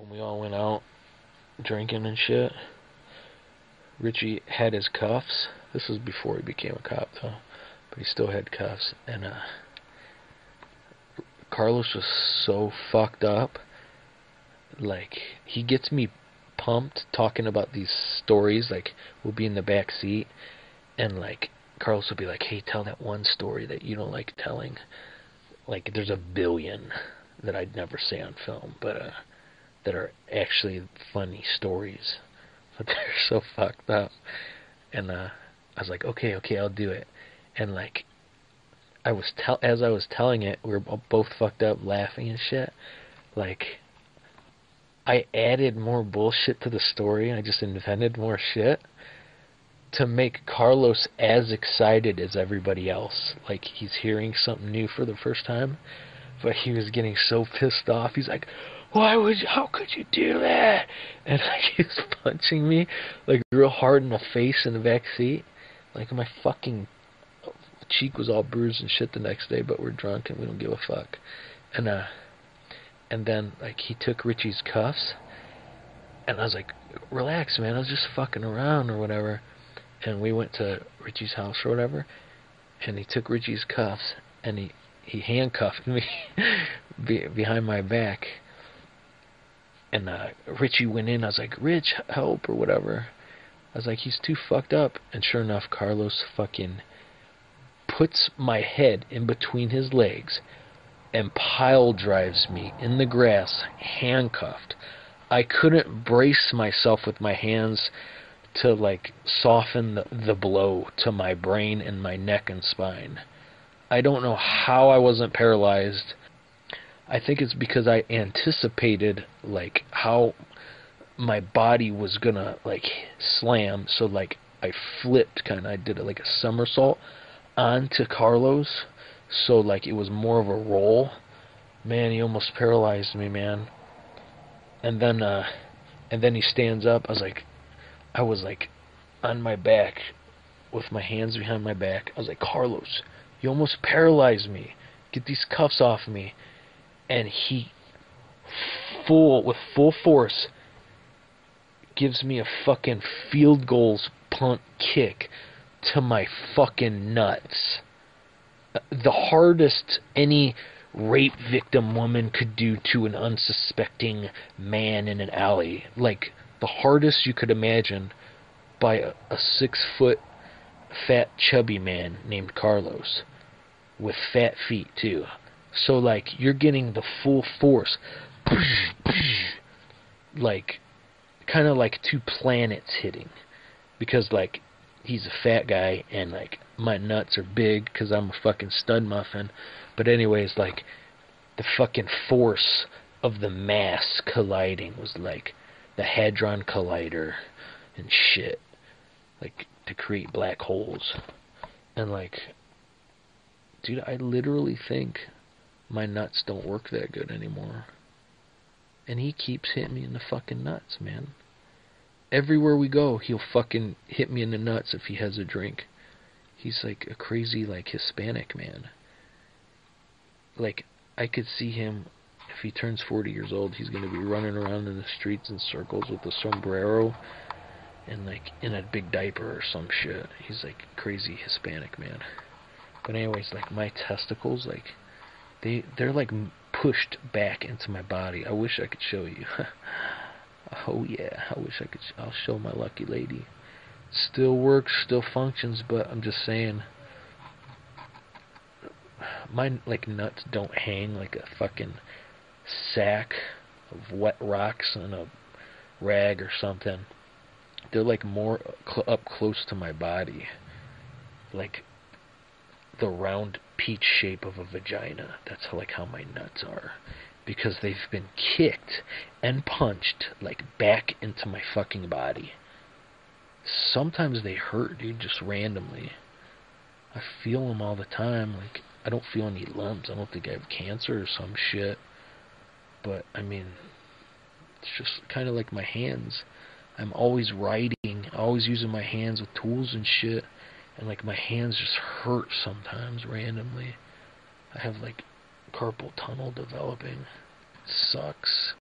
when we all went out drinking and shit, Richie had his cuffs. This was before he became a cop, though. But he still had cuffs. And Carlos was so fucked up. Like, he gets me pumped talking about these stories. Like, we'll be in the back seat, and, like, Carlos will be like, hey, tell that one story that you don't like telling. Like, there's a billion that I'd never say on film, but that are actually funny stories. But they're so fucked up. And I was like, okay, I'll do it. And, like, as I was telling it, we were both fucked up laughing and shit. Like, I added more bullshit to the story. I just invented more shit to make Carlos as excited as everybody else. Like, he's hearing something new for the first time, but he was getting so pissed off. He's like, how could you do that? And, like, he was punching me, like, real hard in the face in the back seat. Like, my fucking cheek was all bruised and shit the next day, but we're drunk and we don't give a fuck. And then, like, he took Richie's cuffs, and I was like, relax, man, I was just fucking around or whatever. And we went to Richie's house or whatever, and he took Richie's cuffs, and he handcuffed me behind my back. And Richie went in. I was like, Rich, help, or whatever. I was like, he's too fucked up. And sure enough, Carlos fucking puts my head in between his legs and pile drives me in the grass, handcuffed. I couldn't brace myself with my hands to, like, soften the blow to my brain and my neck and spine. I don't know how I wasn't paralyzed. I think it's because I anticipated, like, how my body was gonna, like, slam. So, like, I flipped, I did it like a somersault onto Carlos. So, like, it was more of a roll. Man, he almost paralyzed me, man. And then he stands up. I was like on my back with my hands behind my back. I was like, Carlos, you almost paralyzed me. Get these cuffs off me. And he, with full force, gives me a fucking field goals punt kick to my fucking nuts. The hardest any rape victim woman could do to an unsuspecting man in an alley. Like, the hardest you could imagine by a 6-foot fat chubby man named Carlos with fat feet too. So, like, you're getting the full force, like, kind of like two planets hitting, because, like, he's a fat guy and, like, my nuts are big because I'm a fucking stud muffin. But anyways, like, the fucking force of the mass colliding was like the Hadron Collider and shit, like, to create black holes. And, like, dude, I literally think my nuts don't work that good anymore. And he keeps hitting me in the fucking nuts, man. Everywhere we go, he'll fucking hit me in the nuts if he has a drink. He's like a crazy, like, Hispanic man. Like, I could see him, if he turns 40 years old, he's going to be running around in the streets in circles with a sombrero and, like, in a big diaper or some shit. He's like crazy Hispanic man. But anyways, like, my testicles, like, they're like pushed back into my body. I wish I could show you. Oh yeah, I wish I could. I'll show my lucky lady. Still works, still functions, but I'm just saying, my, like, nuts don't hang like a fucking sack of wet rocks on a rag or something. They're, like, more up close to my body, like the round peach shape of a vagina. That's how my nuts are, because they've been kicked and punched, like, back into my fucking body. Sometimes they hurt, dude, just randomly. I feel them all the time. Like, I don't feel any lumps. I don't think I have cancer or some shit. But, I mean, it's just kind of like my hands. I'm always writing, always using my hands with tools and shit. And, like, my hands just hurt sometimes randomly. I have, like, carpal tunnel developing. It sucks.